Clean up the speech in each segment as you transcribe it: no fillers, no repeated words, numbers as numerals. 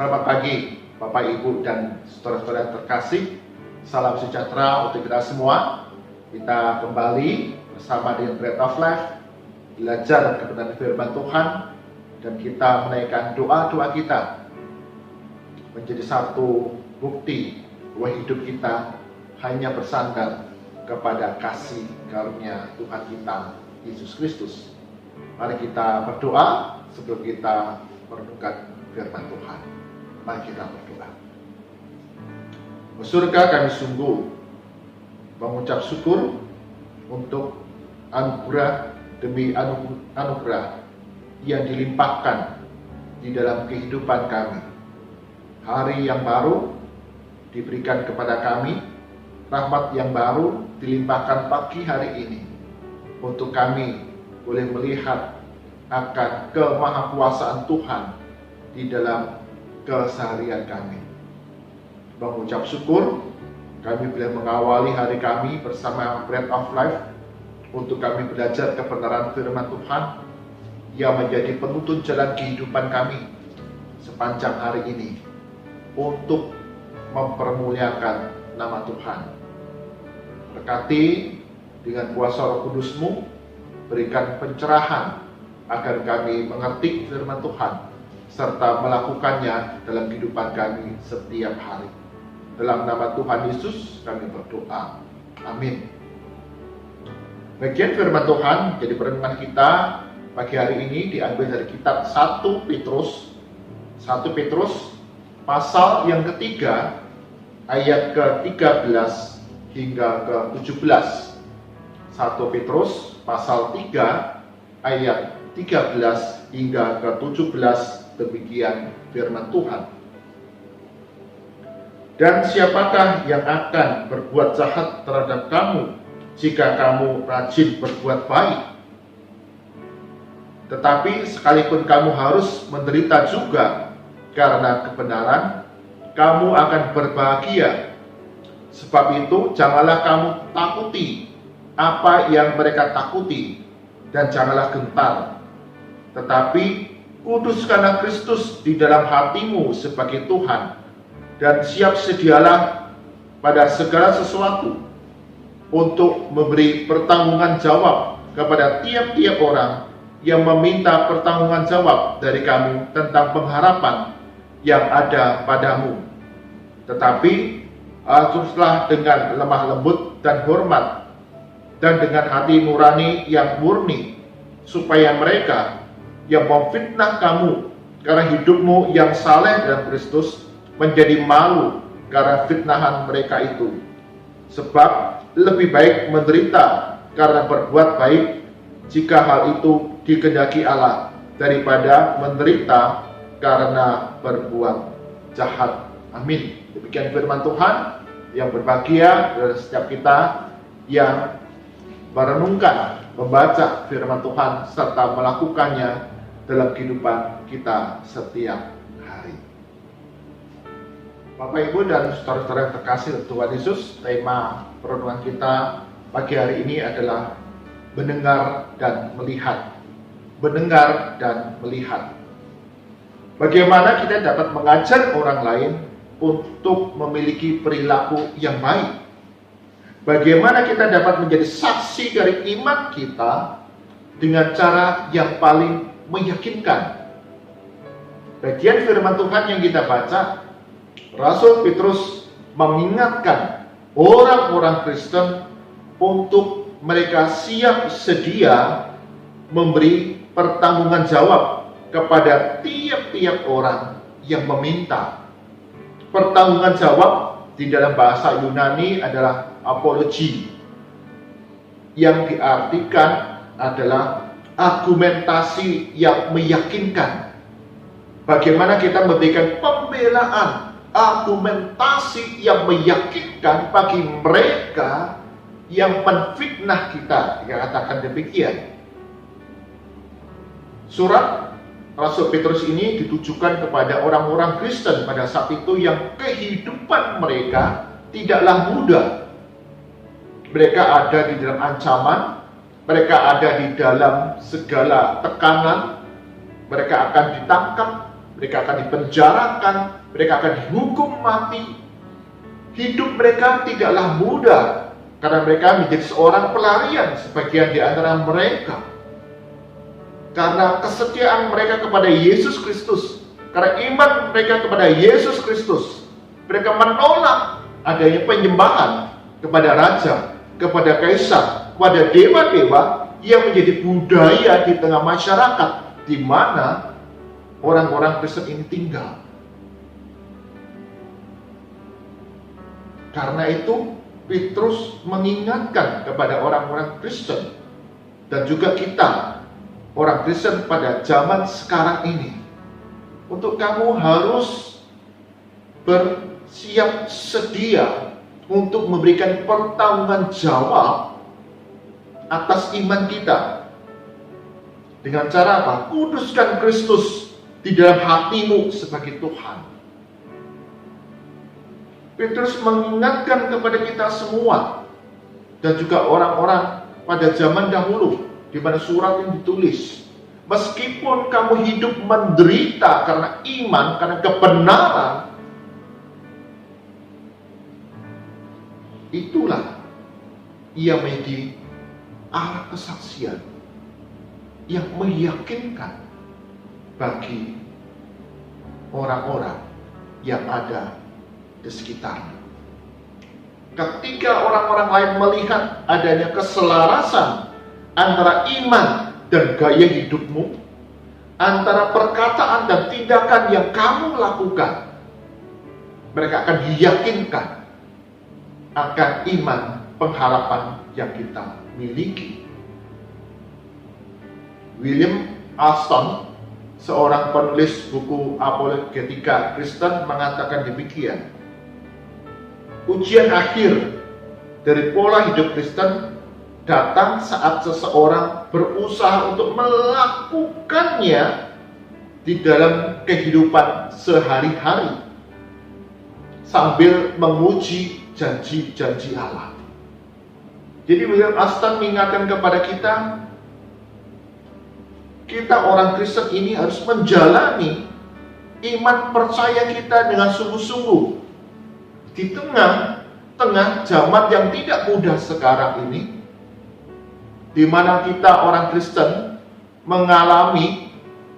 Selamat pagi Bapak, Ibu, dan saudara-saudara terkasih. Salam sejahtera untuk kita semua. Kita kembali bersama dengan Bread of Life, belajar kebenaran firman Tuhan, dan kita menaikkan doa-doa kita menjadi satu bukti bahwa hidup kita hanya bersandar kepada kasih karunia Tuhan kita Yesus Kristus. Mari kita berdoa sebelum kita merenungkan firman Tuhan. Mari kita berdoa. Surga, kami sungguh mengucap syukur untuk anugerah demi anugerah yang dilimpahkan di dalam kehidupan kami. Hari yang baru diberikan kepada kami, rahmat yang baru dilimpahkan pagi hari ini untuk kami boleh melihat akan kemahakuasaan Tuhan di dalam keseharian kami. Mengucap syukur, kami boleh mengawali hari kami bersama Bread of Life untuk kami belajar kebenaran firman Tuhan yang menjadi penuntun jalan kehidupan kami sepanjang hari ini untuk mempermuliakan nama Tuhan. Berkati dengan kuasa Roh Kudus-Mu, berikan pencerahan agar kami mengerti firman Tuhan serta melakukannya dalam kehidupan kami setiap hari. Dalam nama Tuhan Yesus kami berdoa. Amin. Bagian firman Tuhan jadi perenungan kita pagi hari ini diambil dari kitab 1 Petrus pasal yang ketiga ayat ke-13 hingga ke-17. 1 Petrus pasal 3 ayat 13 hingga ke-17, demikian firman Tuhan. Dan siapakah yang akan berbuat jahat terhadap kamu jika kamu rajin berbuat baik? Tetapi sekalipun kamu harus menderita juga karena kebenaran, kamu akan berbahagia. Sebab itu janganlah kamu takuti apa yang mereka takuti, dan janganlah gentar. Tetapi kuduskanlah Kristus di dalam hatimu sebagai Tuhan, dan siap sedialah pada segala sesuatu untuk memberi pertanggungan jawab kepada tiap-tiap orang yang meminta pertanggungan jawab dari kamu tentang pengharapan yang ada padamu. Tetapi teruslah dengan lemah lembut dan hormat, dan dengan hati nurani yang murni, supaya mereka yang memfitnah kamu karena hidupmu yang saleh dalam Kristus menjadi malu karena fitnahan mereka itu. Sebab lebih baik menderita karena berbuat baik, jika hal itu dikehendaki Allah, daripada menderita karena berbuat jahat. Amin. Demikian firman Tuhan yang berbahagia dari setiap kita yang merenungkan, membaca firman Tuhan serta melakukannya dalam kehidupan kita setiap hari. Bapak, Ibu, dan saudara-saudara yang terkasih Tuhan Yesus, tema perenungan kita pagi hari ini adalah mendengar dan melihat. Mendengar dan melihat. Bagaimana kita dapat mengajar orang lain untuk memiliki perilaku yang baik? Bagaimana kita dapat menjadi saksi dari iman kita dengan cara yang paling meyakinkan? Bagian firman Tuhan yang kita baca, Rasul Petrus mengingatkan orang-orang Kristen untuk mereka siap sedia memberi pertanggungan jawab kepada tiap-tiap orang yang meminta. Pertanggungan jawab di dalam bahasa Yunani adalah apologi, yang diartikan adalah argumentasi yang meyakinkan. Bagaimana kita memberikan pembelaan, argumentasi yang meyakinkan bagi mereka yang menfitnah kita, yang katakan demikian. Surat Rasul Petrus ini ditujukan kepada orang-orang Kristen pada saat itu yang kehidupan mereka tidaklah mudah. Mereka ada di dalam ancaman, mereka ada di dalam segala tekanan, mereka akan ditangkap, mereka akan dipenjarakan, mereka akan dihukum mati. Hidup mereka tidaklah mudah, karena mereka menjadi seorang pelarian sebagian di antara mereka. Karena kesetiaan mereka kepada Yesus Kristus, karena iman mereka kepada Yesus Kristus, mereka menolak adanya penyembahan kepada raja, kepada kaisar, kepada dewa-dewa yang menjadi budaya di tengah masyarakat di mana orang-orang Kristen ini tinggal. Karena itu Petrus mengingatkan kepada orang-orang Kristen dan juga kita orang Kristen pada zaman sekarang ini, untuk kamu harus bersiap sedia untuk memberikan pertanggung jawab atas iman kita. Dengan cara apa? Kuduskan Kristus di dalam hatimu sebagai Tuhan. Petrus mengingatkan kepada kita semua dan juga orang-orang pada zaman dahulu di mana surat yang ditulis, meskipun kamu hidup menderita karena iman, karena kebenaran, itulah ia menjadi alat kesaksian yang meyakinkan bagi orang-orang yang ada di sekitarnya. Ketika orang-orang lain melihat adanya keselarasan antara iman dan gaya hidupmu, antara perkataan dan tindakan yang kamu lakukan, mereka akan diyakinkan akan iman pengharapan yang kita miliki. William Alston, seorang penulis buku apologetika Kristen, mengatakan demikian: ujian akhir dari pola hidup Kristen datang saat seseorang berusaha untuk melakukannya di dalam kehidupan sehari-hari sambil menguji janji-janji Allah. Jadi William Alston mengingatkan kepada kita orang Kristen ini harus menjalani iman percaya kita dengan sungguh-sungguh di tengah zaman yang tidak mudah sekarang ini, di mana kita orang Kristen mengalami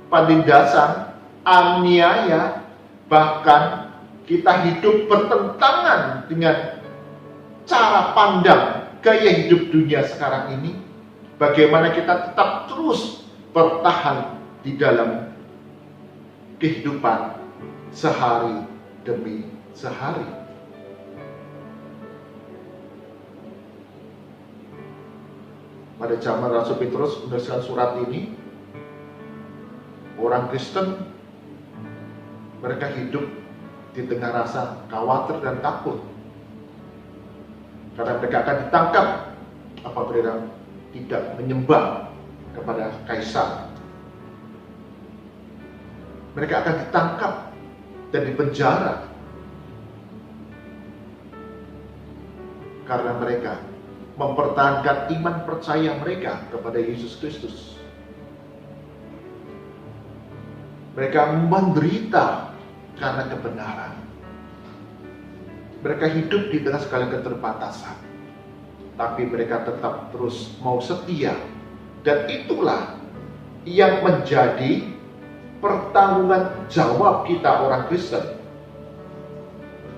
penindasan, aniaya, bahkan kita hidup bertentangan dengan cara pandang gaya hidup dunia sekarang ini. Bagaimana kita tetap terus bertahan di dalam kehidupan sehari demi sehari. Pada zaman Rasul Petrus menuliskan surat ini, orang Kristen mereka hidup di tengah rasa khawatir dan takut, karena mereka akan ditangkap apabila tidak menyembah kepada kaisar. Mereka akan ditangkap dan dipenjara karena mereka mempertahankan iman percaya mereka kepada Yesus Kristus. Mereka menderita karena kebenaran. Mereka hidup di tengah segala keterbatasan, tapi mereka tetap terus mau setia. Dan itulah yang menjadi pertanggungan jawab kita orang Kristen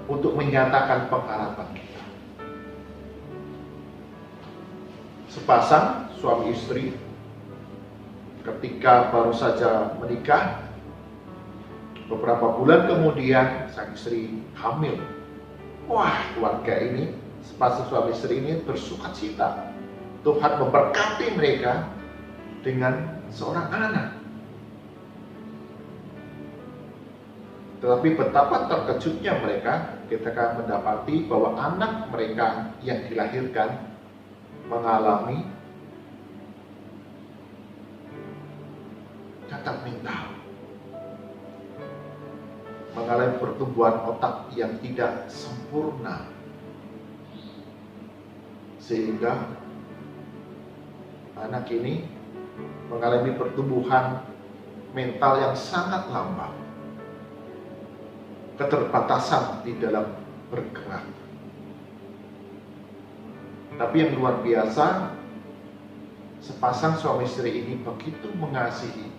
untuk menyatakan pengharapan kita. Sepasang suami istri ketika baru saja menikah, beberapa bulan kemudian sang istri hamil. Wah, keluarga ini, sepasang suami istri ini bersukacita. Tuhan memberkati mereka dengan seorang anak. Tetapi betapa terkejutnya mereka ketika mendapati bahwa anak mereka yang dilahirkan mengalami cacat mental, mengalami pertumbuhan otak yang tidak sempurna, sehingga anak ini mengalami pertumbuhan mental yang sangat lambat. keterbatasan di dalam bergerak. Tapi yang luar biasa, sepasang suami istri ini begitu mengasihi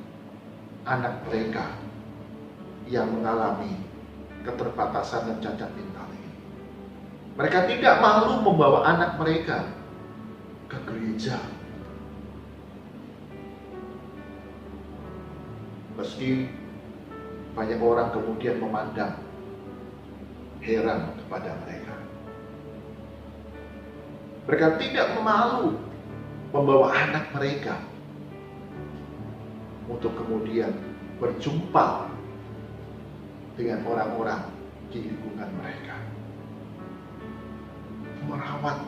anak mereka yang mengalami keterbatasan dan cacat mental ini. Mereka tidak malu membawa anak mereka ke gereja. Meski banyak orang kemudian memandang heran kepada mereka. Mereka tidak malu membawa anak mereka untuk kemudian berjumpa dengan orang-orang di lingkungan mereka. Merawat,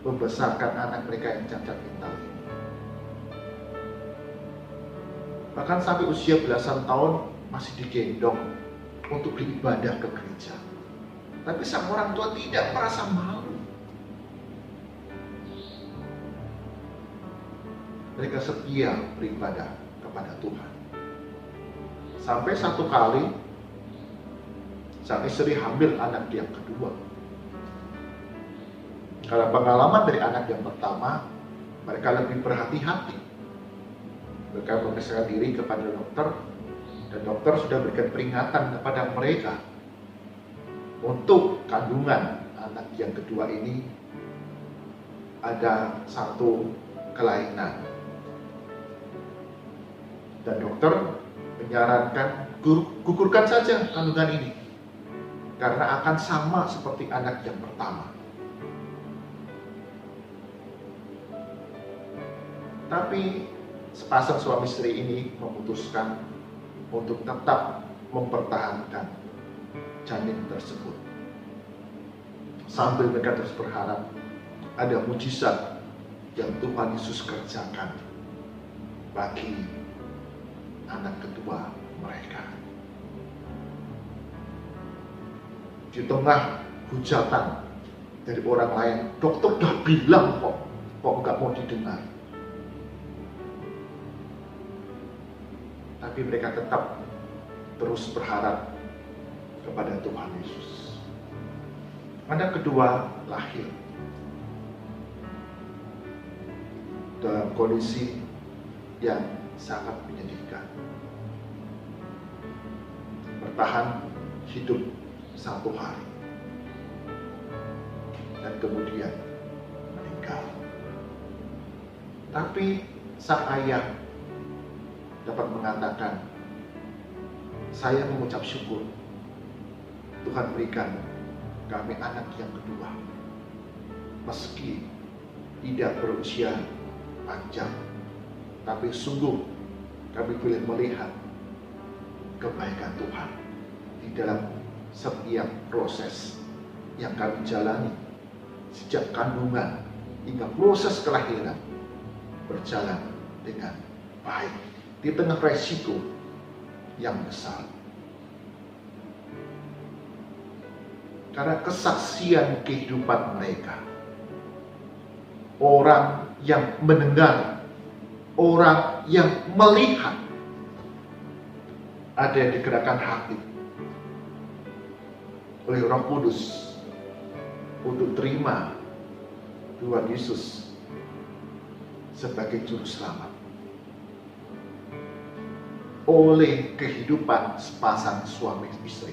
membesarkan anak mereka yang cacat mental ini. Bahkan sampai usia belasan tahun masih digendong untuk beribadah ke gereja. Tapi sang orang tua tidak merasa malu. Mereka setia beribadah kepada Tuhan. Sampai satu kali sang istri hamil anak yang kedua. Karena pengalaman dari anak yang pertama, mereka lebih berhati-hati. Mereka memeriksakan diri kepada dokter, dan dokter sudah berikan peringatan kepada mereka untuk kandungan anak yang kedua ini ada satu kelainan. Dan dokter menyarankan gugurkan saja kandungan ini, karena akan sama seperti anak yang pertama. Tapi sepasang suami istri ini memutuskan untuk tetap mempertahankan janin tersebut. Sambil mereka terus berharap ada mujizat yang Tuhan Yesus kerjakan bagi anak kedua mereka. Di tengah hujatan dari orang lain, dokter udah bilang kok nggak mau didengar. Tapi mereka tetap terus berharap kepada Tuhan Yesus. Anak kedua lahir dalam kondisi yang sangat menyedihkan. Bertahan hidup 1 hari dan kemudian meninggal. Tapi sang ayah dapat mengatakan, saya mengucap syukur Tuhan berikan kami anak yang kedua, meski tidak berusia panjang, tapi sungguh kami boleh melihat kebaikan Tuhan di dalam setiap proses yang kami jalani, sejak kandungan hingga proses kelahiran berjalan dengan baik di tengah resiko yang besar. Karena kesaksian kehidupan mereka, orang yang mendengar, orang yang melihat, ada yang digerakkan hati oleh Roh Kudus untuk terima Tuhan Yesus sebagai juru selamat. Oleh kehidupan sepasang suami istri.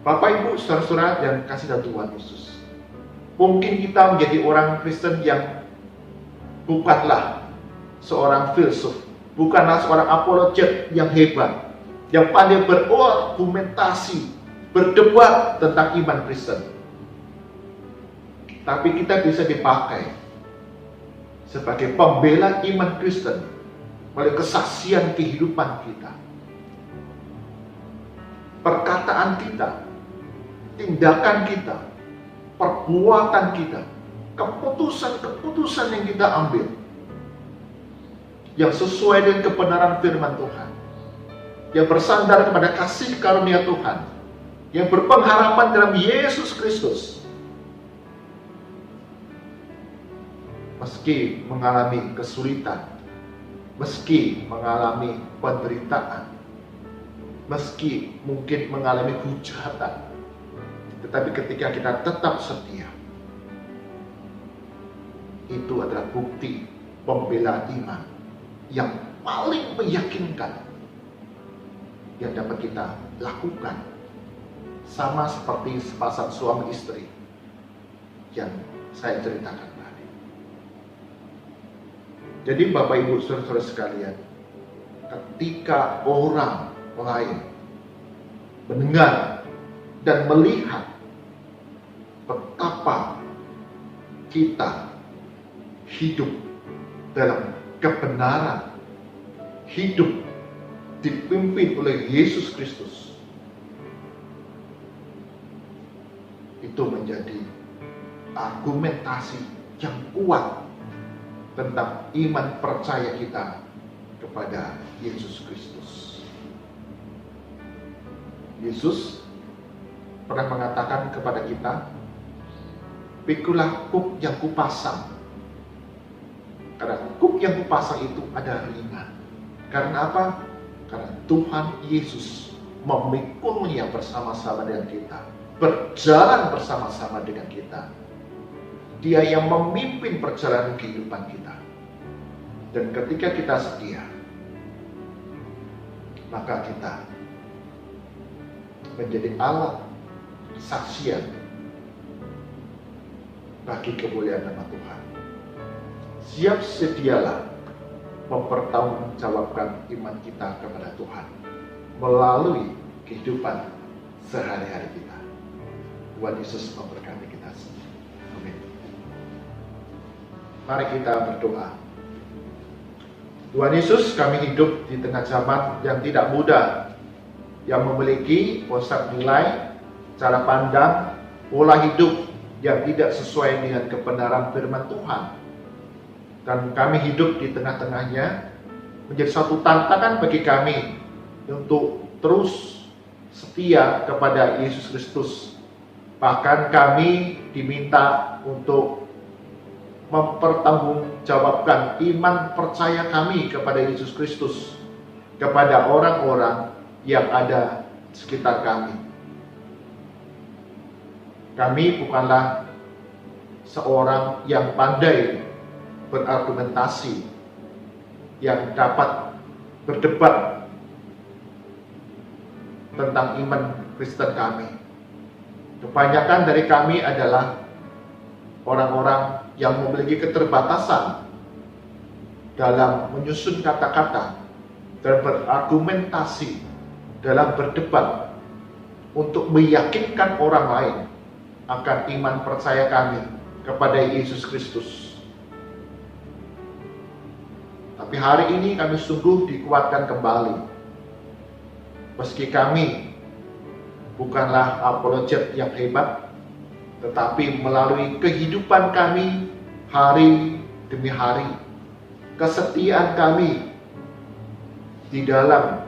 Bapak Ibu, saudara-saudara yang kasih dalam Tuhan Yesus, mungkin kita menjadi orang Kristen yang bukanlah seorang filsuf, bukanlah seorang apologet yang hebat, yang pandai berargumentasi, berdebat tentang iman Kristen. Tapi kita bisa dipakai sebagai pembela iman Kristen oleh kesaksian kehidupan kita, perkataan kita, tindakan kita, perbuatan kita, keputusan-keputusan yang kita ambil yang sesuai dengan kebenaran firman Tuhan, yang bersandar kepada kasih karunia Tuhan, yang berpengharapan dalam Yesus Kristus. Meski mengalami kesulitan, meski mengalami penderitaan, meski mungkin mengalami hujatan, tetapi ketika kita tetap setia, itu adalah bukti pembelaan iman yang paling meyakinkan yang dapat kita lakukan. Sama seperti sepasang suami istri yang saya ceritakan tadi. Jadi Bapak Ibu Saudara-saudara sekalian, ketika orang lain mendengar dan melihat betapa kita hidup dalam kebenaran, hidup dipimpin oleh Yesus Kristus, itu menjadi argumentasi yang kuat tentang iman percaya kita kepada Yesus Kristus. Yesus pernah mengatakan kepada kita, "Pikulah kuk yang kupasang." Karena kuk yang kupasang itu ada ringan. Karena apa? Karena Tuhan Yesus memikulnya bersama-sama dengan kita, berjalan bersama-sama dengan kita. Dia yang memimpin perjalanan kehidupan kita. Dan ketika kita setia, maka kita menjadi alat kesaksian bagi kemuliaan nama Tuhan. Siap sedialah mempertanggungjawabkan iman kita kepada Tuhan melalui kehidupan sehari-hari kita. Tuhan Yesus memberkati kita semua. Amin. Mari kita berdoa. Tuhan Yesus, kami hidup di tengah zaman yang tidak mudah, yang memiliki pusat nilai, cara pandang, pola hidup yang tidak sesuai dengan kebenaran firman Tuhan. Dan kami hidup di tengah-tengahnya menjadi satu tantangan bagi kami untuk terus setia kepada Yesus Kristus. Bahkan kami diminta untuk mempertanggungjawabkan iman percaya kami kepada Yesus Kristus kepada orang-orang yang ada di sekitar kami. Kami bukanlah seorang yang pandai berargumentasi, yang dapat berdebat tentang iman Kristen kami. Kebanyakan dari kami adalah orang-orang yang memiliki keterbatasan dalam menyusun kata-kata, dalam berargumentasi, dalam berdebat untuk meyakinkan orang lain akan iman percaya kami kepada Yesus Kristus. Tapi hari ini kami sungguh dikuatkan kembali. Meski kami bukanlah apologet yang hebat, tetapi melalui kehidupan kami hari demi hari, kesetiaan kami di dalam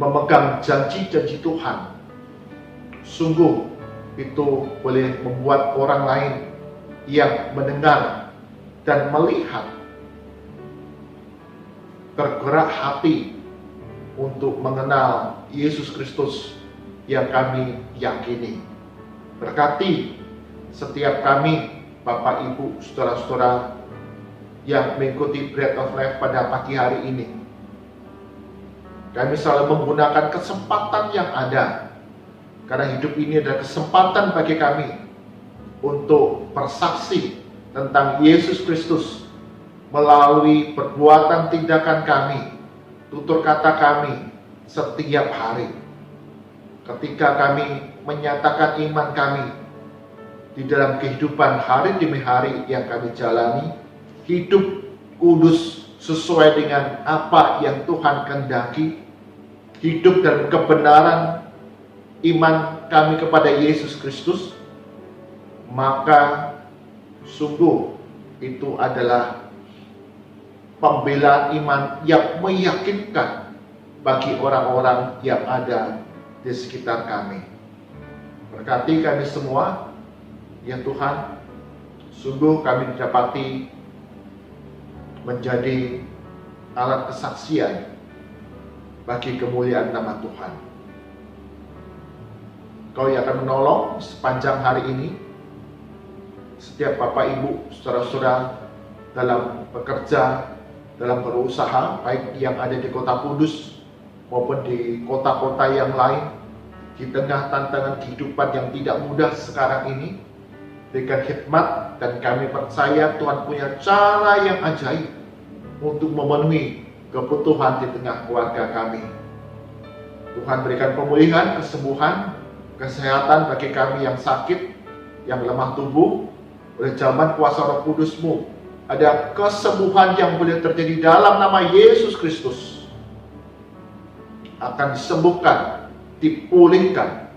memegang janji-janji Tuhan, sungguh itu boleh membuat orang lain yang mendengar dan melihat tergerak hati untuk mengenal Yesus Kristus yang kami yakini. Berkati setiap kami, Bapak, Ibu, saudara-saudara yang mengikuti Bread of Life pada pagi hari ini. Kami selalu menggunakan kesempatan yang ada, karena hidup ini adalah kesempatan bagi kami untuk bersaksi tentang Yesus Kristus melalui perbuatan tindakan kami, tutur kata kami setiap hari. Ketika kami menyatakan iman kami di dalam kehidupan hari demi hari yang kami jalani, hidup kudus sesuai dengan apa yang Tuhan kehendaki, hidup dalam kebenaran iman kami kepada Yesus Kristus, maka sungguh itu adalah pembelaan iman yang meyakinkan bagi orang-orang yang ada di sekitar kami. Berkati kami semua, ya Tuhan, sungguh kami didapati menjadi alat kesaksian bagi kemuliaan nama Tuhan. Kau yang akan menolong sepanjang hari ini setiap Bapak Ibu, saudara-saudara dalam bekerja, dalam berusaha, baik yang ada di Kota Kudus maupun di kota-kota yang lain, di tengah tantangan kehidupan yang tidak mudah sekarang ini, berikan hikmat, dan kami percaya Tuhan punya cara yang ajaib untuk memenuhi kebutuhan di tengah keluarga kami. Tuhan berikan pemulihan, kesembuhan, kesehatan bagi kami yang sakit, yang lemah tubuh. Oleh zaman kuasa Roh Kudus-Mu, ada kesembuhan yang boleh terjadi dalam nama Yesus Kristus. Akan disembuhkan, dipulihkan,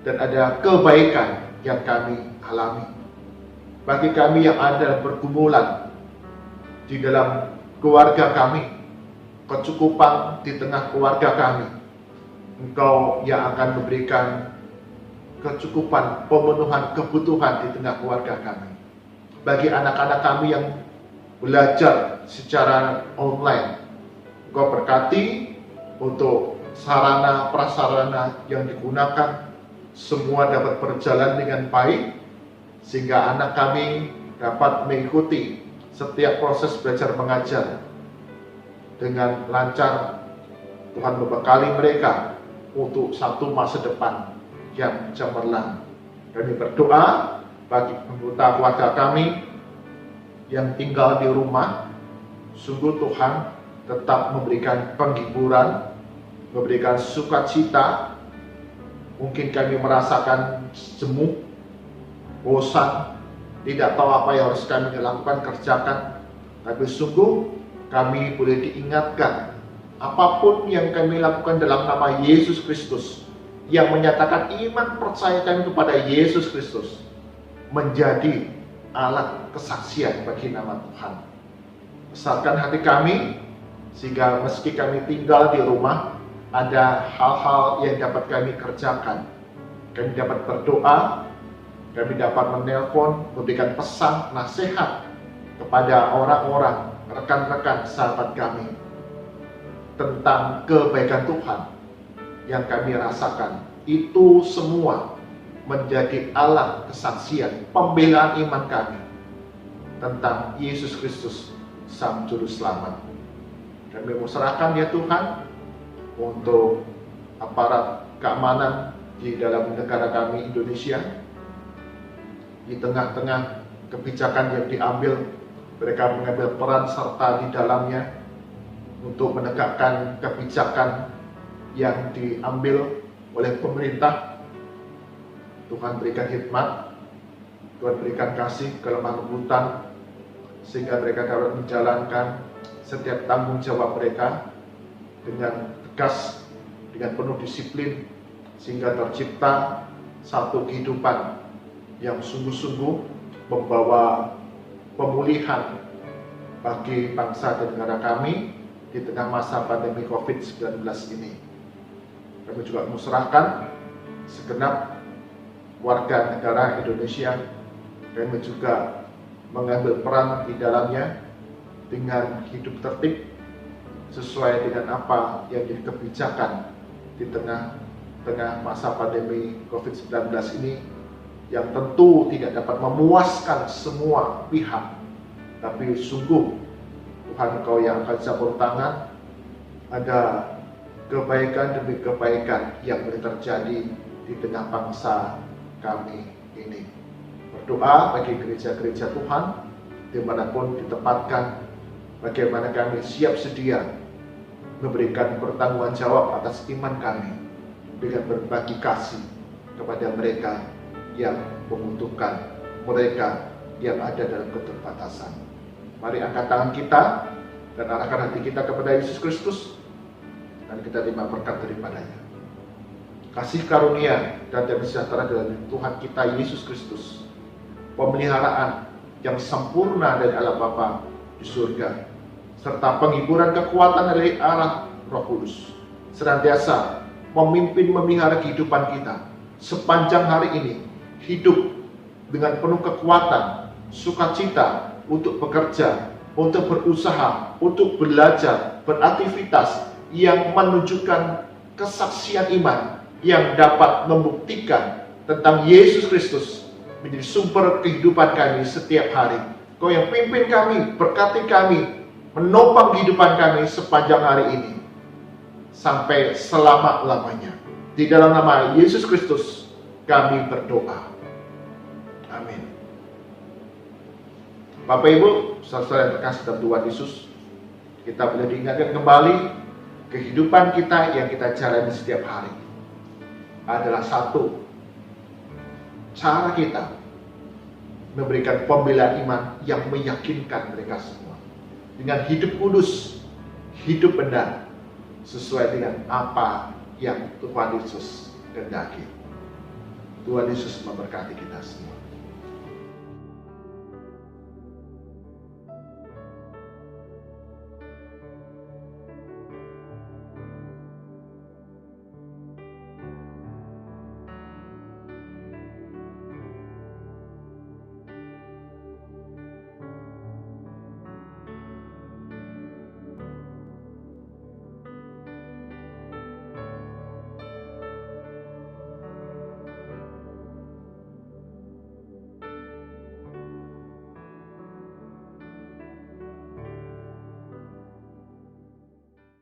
dan ada kebaikan yang kami alami. Bagi kami yang ada dalam pergumulan di dalam keluarga kami, kecukupan di tengah keluarga kami, Engkau yang akan memberikan kecukupan, pemenuhan kebutuhan di tengah keluarga kami. Bagi anak-anak kami yang belajar secara online, Engkau berkati untuk sarana prasarana yang digunakan, semua dapat berjalan dengan baik, sehingga anak kami dapat mengikuti setiap proses belajar mengajar dengan lancar. Tuhan membekali mereka untuk satu masa depan yang cemerlang. Kami berdoa bagi anggota keluarga kami yang tinggal di rumah. Sungguh Tuhan tetap memberikan penghiburan, memberikan sukacita. Mungkin kami merasakan jemu, bosan, tidak tahu apa yang harus kami lakukan, kerjakan. Tapi sungguh kami boleh diingatkan, apapun yang kami lakukan dalam nama Yesus Kristus, yang menyatakan iman percaya kami kepada Yesus Kristus, menjadi alat kesaksian bagi nama Tuhan. Besarkan hati kami, sehingga meski kami tinggal di rumah, ada hal-hal yang dapat kami kerjakan. Kami dapat berdoa, kami dapat menelpon, memberikan pesan, nasihat kepada orang-orang, rekan-rekan, sahabat kami, tentang kebaikan Tuhan yang kami rasakan. Itu semua menjadi alat kesaksian, pembelaan iman kami tentang Yesus Kristus, Sang Juru Selamat. Kami serahkan ya Tuhan untuk aparat keamanan di dalam negara kami Indonesia. Di tengah-tengah kebijakan yang diambil, mereka mengambil peran serta di dalamnya untuk menegakkan kebijakan yang diambil oleh pemerintah. Tuhan berikan hikmat, Tuhan berikan kasih, kelemah lembutan, sehingga mereka dapat menjalankan setiap tanggung jawab mereka dengan tegas, dengan penuh disiplin, sehingga tercipta satu kehidupan yang sungguh-sungguh membawa pemulihan bagi bangsa dan negara kami di tengah masa pandemi COVID-19 ini. Kami juga mengusahakan segenap warga negara Indonesia, kami juga mengambil peran di dalamnya dengan hidup tertib sesuai dengan apa yang jadi kebijakan di tengah masa pandemi COVID-19 ini, yang tentu tidak dapat memuaskan semua pihak, tapi sungguh Tuhan Engkau yang akan campur tangan. Ada kebaikan demi kebaikan yang boleh terjadi di tengah bangsa kami ini. Berdoa bagi gereja-gereja Tuhan dimanapun ditempatkan, bagaimana kami siap sedia memberikan pertanggungan jawab atas iman kami dengan berbagi kasih kepada mereka yang membutuhkan, mereka yang ada dalam keterbatasan. Mari angkat tangan kita dan arahkan hati kita kepada Yesus Kristus, dan kita terima berkat daripadanya. Kasih karunia dan damai sejahtera dari Tuhan kita Yesus Kristus, pemeliharaan yang sempurna dari Allah Bapa di surga, serta penghiburan kekuatan dari arah Roh Kudus, senantiasa memimpin memelihara kehidupan kita sepanjang hari ini, hidup dengan penuh kekuatan, sukacita untuk bekerja, untuk berusaha, untuk belajar, beraktivitas, yang menunjukkan kesaksian iman yang dapat membuktikan tentang Yesus Kristus menjadi sumber kehidupan kami setiap hari. Kau yang pimpin kami, berkati kami, menopang kehidupan kami sepanjang hari ini sampai selama-lamanya. Di dalam nama Yesus Kristus kami berdoa. Amin. Bapak Ibu, saudara yang terkasih dalam Tuhan Yesus, kita boleh diingatkan kembali kehidupan kita yang kita jalani setiap hari adalah satu cara kita memberikan pembelaan iman yang meyakinkan mereka semua dengan hidup kudus, hidup benar sesuai dengan apa yang Tuhan Yesus kehendaki. Tuhan Yesus memberkati kita semua.